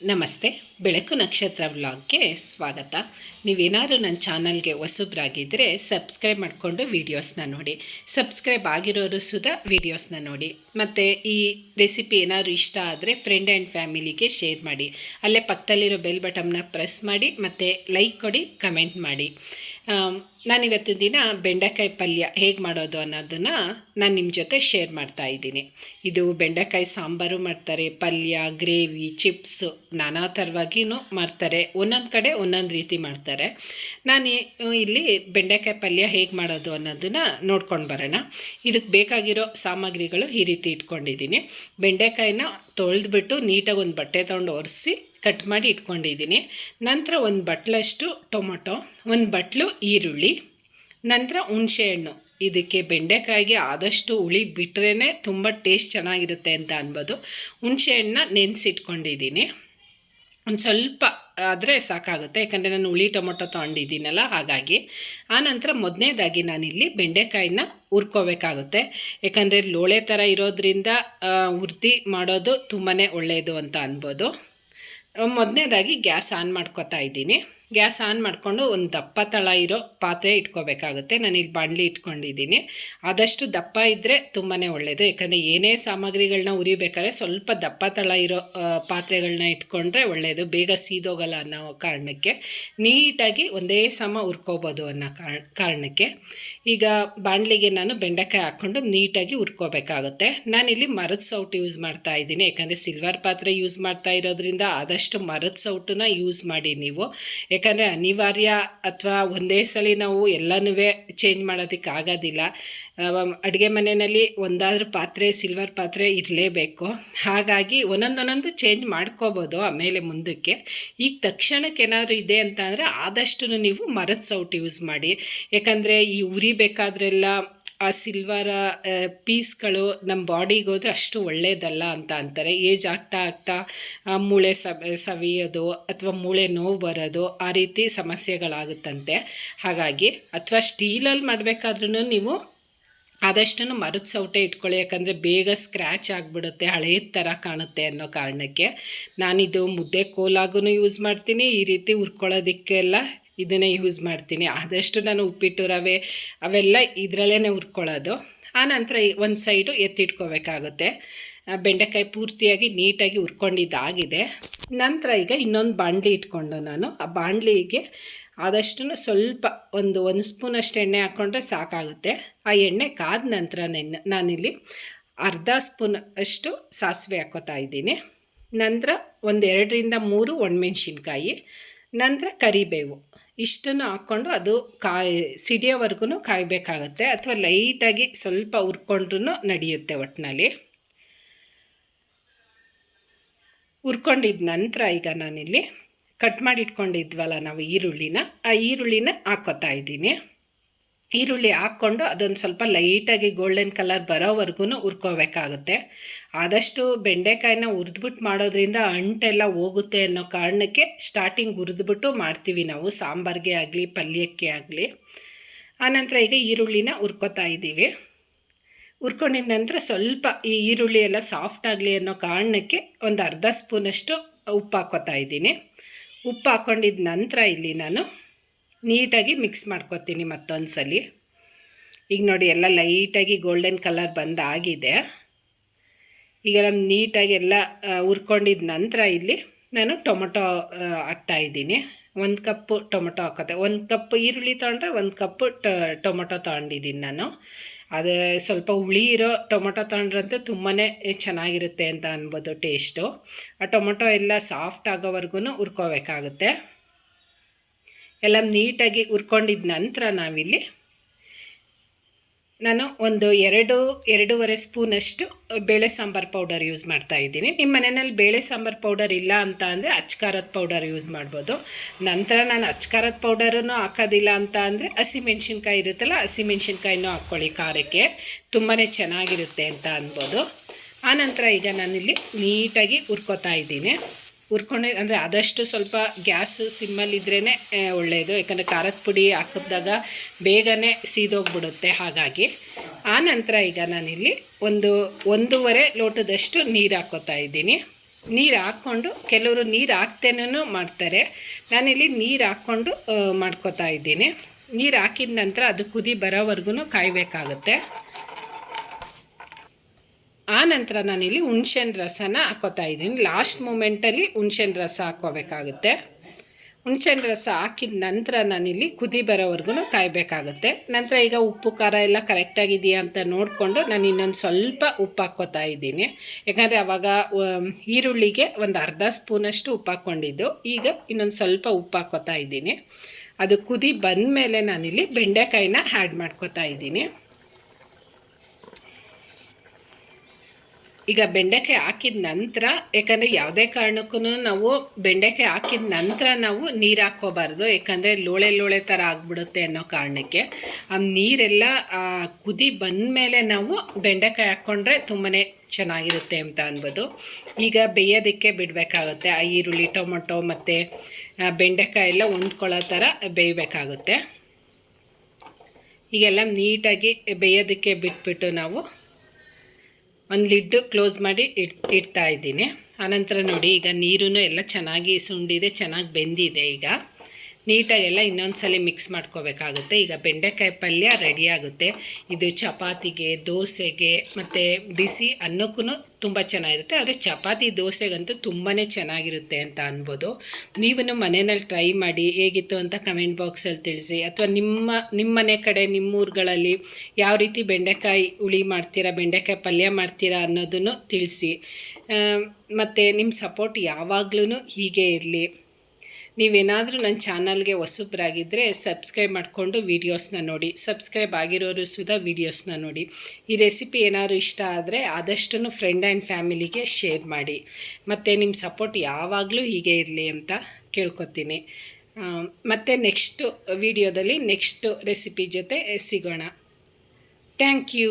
ನಮಸ್ತೆ. ಬೆಳಕು ನಕ್ಷತ್ರ ವ್ಲಾಗ್ಗೆ ಸ್ವಾಗತ. ನೀವೇನಾದರೂ ನನ್ನ ಚಾನಲ್ಗೆ ಹೊಸಬ್ರಾಗಿದ್ದರೆ ಸಬ್ಸ್ಕ್ರೈಬ್ ಮಾಡಿಕೊಂಡು ವೀಡಿಯೋಸ್ನ ನೋಡಿ. ಸಬ್ಸ್ಕ್ರೈಬ್ ಆಗಿರೋರು ಸುಧಾ ವೀಡಿಯೋಸ್ನ ನೋಡಿ. ಮತ್ತು ಈ ರೆಸಿಪಿ ಏನಾದರೂ ಇಷ್ಟ ಆದರೆ ಫ್ರೆಂಡ್ ಆ್ಯಂಡ್ ಫ್ಯಾಮಿಲಿಗೆ ಶೇರ್ ಮಾಡಿ. ಅಲ್ಲೇ ಪಕ್ಕದಲ್ಲಿರೋ ಬೆಲ್ ಬಟನ್ನ ಪ್ರೆಸ್ ಮಾಡಿ ಮತ್ತು ಲೈಕ್ ಕೊಡಿ, ಕಮೆಂಟ್ ಮಾಡಿ. ನಾನಿವತ್ತಿನ ದಿನ ಬೆಂಡೆಕಾಯಿ ಪಲ್ಯ ಹೇಗೆ ಮಾಡೋದು ಅನ್ನೋದನ್ನು ನಾನು ನಿಮ್ಮ ಜೊತೆ ಶೇರ್ ಮಾಡ್ತಾ ಇದ್ದೀನಿ. ಇದು ಬೆಂಡೆಕಾಯಿ ಸಾಂಬಾರು ಮಾಡ್ತಾರೆ, ಪಲ್ಯ, ಗ್ರೇವಿ, ಚಿಪ್ಸು, ನಾನಾ ಥರವಾಗಿಯೂ ಮಾಡ್ತಾರೆ. ಒಂದೊಂದು ಕಡೆ ಒಂದೊಂದು ರೀತಿ ಮಾಡ್ತಾರೆ. ನಾನು ಇಲ್ಲಿ ಬೆಂಡೆಕಾಯಿ ಪಲ್ಯ ಹೇಗೆ ಮಾಡೋದು ಅನ್ನೋದನ್ನು ನೋಡ್ಕೊಂಡು ಬರೋಣ. ಇದಕ್ಕೆ ಬೇಕಾಗಿರೋ ಸಾಮಗ್ರಿಗಳು ಈ ರೀತಿ ಇಟ್ಕೊಂಡಿದ್ದೀನಿ. ಬೆಂಡೆಕಾಯಿನ ತೊಳೆದ್ಬಿಟ್ಟು ನೀಟಾಗಿ ಒಂದು ಬಟ್ಟೆ ತೊಗೊಂಡು ಒರೆಸಿ ಕಟ್ ಮಾಡಿ ಇಟ್ಕೊಂಡಿದ್ದೀನಿ. ನಂತರ ಒಂದು ಬಟ್ಲಷ್ಟು ಟೊಮೊಟೊ, ಒಂದು ಬಟ್ಲು ಈರುಳ್ಳಿ, ನಂತರ ಹುಣಸೆಹಣ್ಣು. ಇದಕ್ಕೆ ಬೆಂಡೆಕಾಯಿಗೆ ಆದಷ್ಟು ಹುಳಿ ಬಿಟ್ರೇ ತುಂಬ ಟೇಸ್ಟ್ ಚೆನ್ನಾಗಿರುತ್ತೆ ಅಂತ ಅನ್ಬೋದು. ಹುಣಸೆಹಣ್ಣನ್ನ ನೆನೆಸಿಟ್ಕೊಂಡಿದ್ದೀನಿ. ಒಂದು ಸ್ವಲ್ಪ ಆದರೆ ಸಾಕಾಗುತ್ತೆ, ಯಾಕಂದರೆ ನಾನು ಹುಳಿ ಟೊಮೊಟೊ ತೊಗೊಂಡಿದ್ದೀನಲ್ಲ, ಹಾಗಾಗಿ. ಆನಂತರ ಮೊದಲನೇದಾಗಿ ನಾನಿಲ್ಲಿ ಬೆಂಡೆಕಾಯಿನ ಹುರ್ಕೋಬೇಕಾಗುತ್ತೆ. ಯಾಕಂದರೆ ಲೋಳೆ ಥರ ಇರೋದ್ರಿಂದ ಹುರ್ದು ಮಾಡೋದು ತುಂಬಾ ಒಳ್ಳೆಯದು ಅಂತ ಅನ್ಬೋದು. ಮೊದಲನೇದಾಗಿ ಗ್ಯಾಸ್ ಆನ್ ಮಾಡ್ಕೊತಾ ಇದ್ದೀನಿ. ಗ್ಯಾಸ್ ಆನ್ ಮಾಡಿಕೊಂಡು ಒಂದು ದಪ್ಪ ತಳ ಇರೋ ಪಾತ್ರೆ ಇಟ್ಕೋಬೇಕಾಗುತ್ತೆ. ನಾನಿಲ್ಲಿ ಬಾಣಲಿ ಇಟ್ಕೊಂಡಿದ್ದೀನಿ. ಆದಷ್ಟು ದಪ್ಪ ಇದ್ದರೆ ತುಂಬಾ ಒಳ್ಳೆಯದು, ಯಾಕಂದರೆ ಏನೇ ಸಾಮಗ್ರಿಗಳನ್ನ ಉರಿಬೇಕಾದ್ರೆ ಸ್ವಲ್ಪ ದಪ್ಪ ತಳ ಇರೋ ಪಾತ್ರೆಗಳನ್ನ ಇಟ್ಕೊಂಡ್ರೆ ಒಳ್ಳೆಯದು, ಬೇಗ ಸೀದೋಗಲ್ಲ ಅನ್ನೋ ಕಾರಣಕ್ಕೆ. ನೀಟಾಗಿ ಒಂದೇ ಸಮ ಹುರ್ಕೋಬೋದು ಅನ್ನೋ ಕಾರಣಕ್ಕೆ ಈಗ ಬಾಣಲಿಗೆ ನಾನು ಬೆಂಡೆಕಾಯಿ ಹಾಕ್ಕೊಂಡು ನೀಟಾಗಿ ಹುರ್ಕೋಬೇಕಾಗುತ್ತೆ. ನಾನಿಲ್ಲಿ ಮರದ ಸೌಟು ಯೂಸ್ ಮಾಡ್ತಾ ಇದ್ದೀನಿ, ಯಾಕಂದರೆ ಸಿಲ್ವರ್ ಪಾತ್ರೆ ಯೂಸ್ ಮಾಡ್ತಾ ಇರೋದ್ರಿಂದ ಆದಷ್ಟು ಮರದ ಸೌಟನ್ನ ಯೂಸ್ ಮಾಡಿ ನೀವು. ಯಾಕಂದರೆ ಅನಿವಾರ್ಯ, ಅಥವಾ ಒಂದೇ ಸಲ ನಾವು ಎಲ್ಲನೂ ಚೇಂಜ್ ಮಾಡೋದಕ್ಕೆ ಆಗೋದಿಲ್ಲ. ಅಡುಗೆ ಮನೆಯಲ್ಲಿ ಒಂದಾದ್ರೂ ಪಾತ್ರೆ, ಸಿಲ್ವರ್ ಪಾತ್ರೆ ಇರಲೇಬೇಕು. ಹಾಗಾಗಿ ಒಂದೊಂದೊಂದು ಚೇಂಜ್ ಮಾಡ್ಕೋಬೋದು ಆಮೇಲೆ ಮುಂದಕ್ಕೆ. ಈಗ ತಕ್ಷಣಕ್ಕೆ ಏನಾದರೂ ಇದೆ ಅಂತ ಅಂದರೆ ಆದಷ್ಟು ನೀವು ಮರದ ಸೌಟು ಯೂಸ್ ಮಾಡಿ. ಯಾಕಂದರೆ ಈ ಉರಿಬೇಕಾದ್ರೆಲ್ಲ ಆ ಸಿಲ್ವರ ಪೀಸ್ಗಳು ನಮ್ಮ ಬಾಡಿಗೆ ಹೋದರೆ ಅಷ್ಟು ಒಳ್ಳೆಯದಲ್ಲ ಅಂತ ಅಂತಾರೆ. ಏಜ್ ಆಗ್ತಾ ಆಗ್ತಾ ಮೂಳೆ ಸವಿಯೋದು ಅಥವಾ ಮೂಳೆ ನೋವು ಬರೋದು, ಆ ರೀತಿ ಸಮಸ್ಯೆಗಳಾಗುತ್ತಂತೆ. ಹಾಗಾಗಿ ಅಥವಾ ಸ್ಟೀಲಲ್ಲಿ ಮಾಡಬೇಕಾದ್ರೂ ನೀವು ಆದಷ್ಟು ಮರದ ಸೌಟೆ ಇಟ್ಕೊಳ್ಳಿ, ಯಾಕಂದರೆ ಬೇಗ ಸ್ಕ್ರ್ಯಾಚ್ ಆಗಿಬಿಡುತ್ತೆ, ಹಳೆಯ ಥರ ಕಾಣುತ್ತೆ ಅನ್ನೋ ಕಾರಣಕ್ಕೆ. ನಾನಿದು ಮುದ್ದೆ ಕೋಲಾಗೂ ಯೂಸ್ ಮಾಡ್ತೀನಿ, ಈ ರೀತಿ ಹುರ್ಕೊಳ್ಳೋದಕ್ಕೆಲ್ಲ ಇದನ್ನೇ ಯೂಸ್ ಮಾಡ್ತೀನಿ. ಆದಷ್ಟು ನಾನು ಉಪ್ಪಿಟ್ಟು, ರವೆ ಅವೆಲ್ಲ ಇದರಲ್ಲೇ ಹುರ್ಕೊಳ್ಳೋದು. ಆನಂತರ ಒಂದು ಸೈಡು ಎತ್ತಿಟ್ಕೋಬೇಕಾಗುತ್ತೆ. ಬೆಂಡೆಕಾಯಿ ಪೂರ್ತಿಯಾಗಿ ನೀಟಾಗಿ ಹುರ್ಕೊಂಡಿದ್ದಾಗಿದೆ. ನಂತರ ಈಗ ಇನ್ನೊಂದು ಬಾಣಲಿ ಇಟ್ಕೊಂಡು ನಾನು ಆ ಬಾಣಲಿಗೆ ಆದಷ್ಟು ಸ್ವಲ್ಪ ಒಂದು ಸ್ಪೂನಷ್ಟು ಎಣ್ಣೆ ಹಾಕ್ಕೊಂಡ್ರೆ ಸಾಕಾಗುತ್ತೆ. ಆ ಎಣ್ಣೆ ಕಾದ ನಂತರ ನಾನಿಲ್ಲಿ ಅರ್ಧ ಸ್ಪೂನ್ ಅಷ್ಟು ಸಾಸಿವೆ ಹಾಕ್ಕೋತಾ ಇದ್ದೀನಿ. ನಂತರ 2-3 ಒಣಮೆಣ್ಸಿನ್ಕಾಯಿ, ನಂತರ ಕರಿಬೇವು, ಇಷ್ಟನ್ನು ಹಾಕ್ಕೊಂಡು ಅದು ಸಿಡಿಯೋವರೆಗೂ ಕಾಯಬೇಕಾಗುತ್ತೆ, ಅಥವಾ ಲೈಟಾಗಿ ಸ್ವಲ್ಪ ಹುರ್ಕೊಂಡ್ರೂ ನಡೆಯುತ್ತೆ. ಒಟ್ಟಿನಲ್ಲಿ ಹುರ್ಕೊಂಡಿದ್ದ ನಂತರ ಈಗ ನಾನಿಲ್ಲಿ ಕಟ್ ಮಾಡಿ ಇಟ್ಕೊಂಡಿದ್ವಲ್ಲ ನಾವು ಈರುಳ್ಳಿನ, ಆ ಈರುಳ್ಳಿನ ಹಾಕ್ಕೋತಾ ಇದ್ದೀನಿ. ಈರುಳ್ಳಿ ಹಾಕ್ಕೊಂಡು ಅದೊಂದು ಸ್ವಲ್ಪ ಲೈಟಾಗಿ ಗೋಲ್ಡನ್ ಕಲರ್ ಬರೋವರೆಗೂ ಹುರ್ಕೋಬೇಕಾಗುತ್ತೆ. ಆದಷ್ಟು ಬೆಂಡೆಕಾಯಿನ ಹುರಿದ್ಬಿಟ್ಟು ಮಾಡೋದ್ರಿಂದ ಅಂಟೆಲ್ಲ ಹೋಗುತ್ತೆ ಅನ್ನೋ ಕಾರಣಕ್ಕೆ ಸ್ಟಾರ್ಟಿಂಗ್ ಹುರಿದ್ಬಿಟ್ಟು ಮಾಡ್ತೀವಿ ನಾವು, ಸಾಂಬಾರಿಗೆ ಆಗಲಿ ಪಲ್ಯಕ್ಕೆ ಆಗಲಿ. ಆನಂತರ ಈಗ ಈರುಳ್ಳಿನ ಹುರ್ಕೋತಾ ಇದ್ದೀವಿ. ಹುರ್ಕೊಂಡಿದ ನಂತರ ಸ್ವಲ್ಪ ಈ ಈರುಳ್ಳಿ ಎಲ್ಲ ಸಾಫ್ಟ್ ಆಗಲಿ ಅನ್ನೋ ಕಾರಣಕ್ಕೆ ಒಂದು ಅರ್ಧ ಸ್ಪೂನಷ್ಟು ಉಪ್ಪು ಹಾಕ್ಕೋತಾ ಇದ್ದೀನಿ. ಉಪ್ಪು ಹಾಕ್ಕೊಂಡಿದ್ದ ನಂತರ ಇಲ್ಲಿ ನಾನು ನೀಟಾಗಿ ಮಿಕ್ಸ್ ಮಾಡ್ಕೊತೀನಿ ಮತ್ತೊಂದು ಸಲ. ಈಗ ನೋಡಿ ಎಲ್ಲ ಲೈಟಾಗಿ ಗೋಲ್ಡನ್ ಕಲರ್ ಬಂದಾಗಿದೆ. ಈಗ ನಾನು ನೀಟಾಗಿ ಎಲ್ಲ ಹುರ್ಕೊಂಡಿದ್ದ ನಂತರ ಇಲ್ಲಿ ನಾನು ಟೊಮೊಟೊ ಹಾಕ್ತಾಯಿದ್ದೀನಿ. 1 ಕಪ್ಪು ಟೊಮೊಟೊ ಹಾಕೋತೆ. 1 ಕಪ್ ಈರುಳ್ಳಿ ತೊಗೊಂಡ್ರೆ 1 ಕಪ್ಪು ಟೊಮೊಟೊ ತೊಗೊಂಡಿದ್ದೀನಿ ನಾನು. ಅದು ಸ್ವಲ್ಪ ಹುಳಿ ಇರೋ ಟೊಮೊಟೊ ತೊಗೊಂಡ್ರಂತೂ ತುಂಬಾ ಚೆನ್ನಾಗಿರುತ್ತೆ ಅಂತ ಅನ್ಬೋದು ಟೇಸ್ಟು. ಆ ಟೊಮೊಟೊ ಎಲ್ಲ ಸಾಫ್ಟ್ ಆಗೋವರೆಗೂ ಹುರ್ಕೋಬೇಕಾಗುತ್ತೆ. ಎಲ್ಲ ನೀಟಾಗಿ ಹುರ್ಕೊಂಡಿದ್ದ ನಂತರ ನಾವಿಲ್ಲಿ ನಾನು ಒಂದು 2-2.5 ಸ್ಪೂನಷ್ಟು ಬೇಳೆ ಸಾಂಬಾರು ಪೌಡರ್ ಯೂಸ್ ಮಾಡ್ತಾ ಇದ್ದೀನಿ. ನಿಮ್ಮ ಮನೆಯಲ್ಲಿ ಬೇಳೆ ಸಾಂಬಾರು ಪೌಡರ್ ಇಲ್ಲ ಅಂತ ಅಂದರೆ ಅಚ್ಕಾರದ ಪೌಡರ್ ಯೂಸ್ ಮಾಡ್ಬೋದು. ನಂತರ ನಾನು ಅಚ್ಕಾರದ ಪೌಡರನ್ನು ಹಾಕೋದಿಲ್ಲ ಅಂತ ಅಂದರೆ ಹಸಿಮೆಣ್ಸಿನ್ಕಾಯಿ ಇರುತ್ತಲ್ಲ, ಹಸಿಮೆಣ್ಸಿನ್ಕಾಯಿನೂ ಹಾಕ್ಕೊಳ್ಳಿ, ಖಾರಕ್ಕೆ ತುಂಬಾ ಚೆನ್ನಾಗಿರುತ್ತೆ ಅಂತ ಅನ್ಬೋದು. ಆನಂತರ ಈಗ ನಾನಿಲ್ಲಿ ನೀಟಾಗಿ ಹುರ್ಕೋತಾ ಇದ್ದೀನಿ. ಹುರ್ಕೊಂಡು ಅಂದರೆ ಆದಷ್ಟು ಸ್ವಲ್ಪ ಗ್ಯಾಸು ಸಿಮ್ಮಲ್ಲಿದ್ರೇ ಒಳ್ಳೆಯದು, ಯಾಕಂದರೆ ಖಾರದ ಪುಡಿ ಹಾಕಿದಾಗ ಬೇಗನೆ ಸೀದೋಗ್ಬಿಡುತ್ತೆ. ಹಾಗಾಗಿ ಆನಂತರ ಈಗ ನಾನಿಲ್ಲಿ 1.5 ಲೋಟದಷ್ಟು ನೀರು ಹಾಕ್ಕೋತಾ ಇದ್ದೀನಿ. ನೀರು ಹಾಕ್ಕೊಂಡು, ಕೆಲವರು ನೀರು ಹಾಕ್ತೇನೂ ಮಾಡ್ತಾರೆ. ನಾನಿಲ್ಲಿ ನೀರು ಹಾಕ್ಕೊಂಡು ಮಾಡ್ಕೋತಾ ಇದ್ದೀನಿ. ನೀರು ಹಾಕಿದ ನಂತರ ಅದು ಕುದಿ ಬರೋವರೆಗೂ ಕಾಯಬೇಕಾಗುತ್ತೆ. ಆ ನಂತರ ನಾನಿಲ್ಲಿ ಹುಣ್ಸೆಹಣ್ಣು ರಸನ ಹಾಕೋತಾ ಇದ್ದೀನಿ. ಲಾಸ್ಟ್ ಮೂಮೆಂಟಲ್ಲಿ ಹುಣ್ಸೆಹಣ್ಣು ರಸ ಹಾಕ್ಕೋಬೇಕಾಗುತ್ತೆ. ಹುಣ್ಸೆಹಣ್ಣು ರಸ ಹಾಕಿದ ನಂತರ ನಾನಿಲ್ಲಿ ಕುದಿ ಬರೋವರೆಗೂ ಕಾಯಬೇಕಾಗುತ್ತೆ. ನಂತರ ಈಗ ಉಪ್ಪು ಖಾರ ಎಲ್ಲ ಕರೆಕ್ಟಾಗಿದೆಯಾ ಅಂತ ನೋಡಿಕೊಂಡು ನಾನು ಇನ್ನೊಂದು ಸ್ವಲ್ಪ ಉಪ್ಪು ಹಾಕ್ಕೋತಾ ಇದ್ದೀನಿ. ಯಾಕಂದರೆ ಆವಾಗ ಈರುಳ್ಳಿಗೆ ಒಂದು ಅರ್ಧ ಸ್ಪೂನಷ್ಟು ಉಪ್ಪು ಹಾಕ್ಕೊಂಡಿದ್ದು, ಈಗ ಇನ್ನೊಂದು ಸ್ವಲ್ಪ ಉಪ್ಪು ಹಾಕ್ಕೋತಾ ಇದ್ದೀನಿ. ಅದು ಕುದಿ ಬಂದ ಮೇಲೆ ನಾನಿಲ್ಲಿ ಬೆಂಡೆಕಾಯಿನ ಆ್ಯಡ್ ಮಾಡ್ಕೋತಾ ಇದ್ದೀನಿ. ಈಗ ಬೆಂಡೆಕಾಯಿ ಹಾಕಿದ ನಂತರ, ಯಾಕಂದರೆ ಯಾವುದೇ ಕಾರಣಕ್ಕೂ ನಾವು ಬೆಂಡೆಕಾಯಿ ಹಾಕಿದ ನಂತರ ನಾವು ನೀರು ಹಾಕ್ಕೋಬಾರ್ದು, ಯಾಕಂದರೆ ಲೋಳೆ ಥರ ಆಗಿಬಿಡುತ್ತೆ ಅನ್ನೋ ಕಾರಣಕ್ಕೆ. ಆ ನೀರೆಲ್ಲ ಕುದಿ ಬಂದಮೇಲೆ ನಾವು ಬೆಂಡೆಕಾಯಿ ಹಾಕ್ಕೊಂಡ್ರೆ ತುಂಬಾ ಚೆನ್ನಾಗಿರುತ್ತೆ ಅಂತ ಅನ್ಬೋದು. ಈಗ ಬೇಯೋದಕ್ಕೆ ಬಿಡಬೇಕಾಗುತ್ತೆ. ಆ ಈರುಳ್ಳಿ, ಟೊಮೊಟೊ ಮತ್ತು ಬೆಂಡೆಕಾಯಿ ಎಲ್ಲ ಹೊಂದ್ಕೊಳ್ಳೋ ಥರ ಬೇಯಬೇಕಾಗುತ್ತೆ. ಈಗೆಲ್ಲ ನೀಟಾಗಿ ಬೇಯೋದಕ್ಕೆ ಬಿಟ್ಬಿಟ್ಟು ನಾವು ಒಂದು ಲಿಡ್ಡು ಕ್ಲೋಸ್ ಮಾಡಿ ಇಡ್ತಾ ಇದ್ದೀನಿ. ಆನಂತರ ನೋಡಿ, ಈಗ ನೀರೂ ಎಲ್ಲ ಚೆನ್ನಾಗಿ ಸುಂಡಿದೆ, ಚೆನ್ನಾಗಿ ಬೆಂದಿದೆ. ಈಗ ನೀಟಾಗೆಲ್ಲ ಇನ್ನೊಂದು ಸಲ ಮಿಕ್ಸ್ ಮಾಡ್ಕೋಬೇಕಾಗುತ್ತೆ. ಈಗ ಬೆಂಡೆಕಾಯಿ ಪಲ್ಯ ರೆಡಿ ಆಗುತ್ತೆ. ಇದು ಚಪಾತಿಗೆ, ದೋಸೆಗೆ ಮತ್ತು ಬಿಸಿ ಅನ್ನಕ್ಕೂ ತುಂಬ ಚೆನ್ನಾಗಿರುತ್ತೆ. ಆದರೆ ಚಪಾತಿ ದೋಸೆಗಂತೂ ತುಂಬಾ ಚೆನ್ನಾಗಿರುತ್ತೆ ಅಂತ ಅನ್ಬೋದು. ನೀವು ಮನೆಯಲ್ಲಿ ಟ್ರೈ ಮಾಡಿ ಹೇಗಿತ್ತು ಅಂತ ಕಮೆಂಟ್ ಬಾಕ್ಸಲ್ಲಿ ತಿಳಿಸಿ. ಅಥವಾ ನಿಮ್ಮ ಮನೆ ಕಡೆ, ನಿಮ್ಮೂರುಗಳಲ್ಲಿ ಯಾವ ರೀತಿ ಬೆಂಡೆಕಾಯಿ ಹುಳಿ ಮಾಡ್ತೀರಾ, ಬೆಂಡೆಕಾಯಿ ಪಲ್ಯ ಮಾಡ್ತೀರಾ ಅನ್ನೋದನ್ನು ತಿಳಿಸಿ. ಮತ್ತು ನಿಮ್ಮ ಸಪೋರ್ಟ್ ಯಾವಾಗಲೂ ಹೀಗೆ ಇರಲಿ. ನೀವೇನಾದರೂ ನನ್ನ ಚಾನಲ್ಗೆ ಹೊಸಬ್ರಾಗಿದ್ದರೆ ಸಬ್ಸ್ಕ್ರೈಬ್ ಮಾಡಿಕೊಂಡು ವೀಡಿಯೋಸ್ನ ನೋಡಿ. ಸಬ್ಸ್ಕ್ರೈಬ್ ಆಗಿರೋರು ಸುಧಾ ವೀಡಿಯೋಸ್ನ ನೋಡಿ. ಈ ರೆಸಿಪಿ ಏನಾದರೂ ಇಷ್ಟ ಆದರೆ ಆದಷ್ಟು ಫ್ರೆಂಡ್ ಆ್ಯಂಡ್ ಫ್ಯಾಮಿಲಿಗೆ ಶೇರ್ ಮಾಡಿ. ಮತ್ತು ನಿಮ್ಮ ಸಪೋರ್ಟ್ ಯಾವಾಗಲೂ ಹೀಗೆ ಇರಲಿ ಅಂತ ಕೇಳ್ಕೊತೀನಿ. ಮತ್ತು ನೆಕ್ಸ್ಟು ವೀಡಿಯೋದಲ್ಲಿ ನೆಕ್ಸ್ಟು ರೆಸಿಪಿ ಜೊತೆ ಸಿಗೋಣ. Thank you.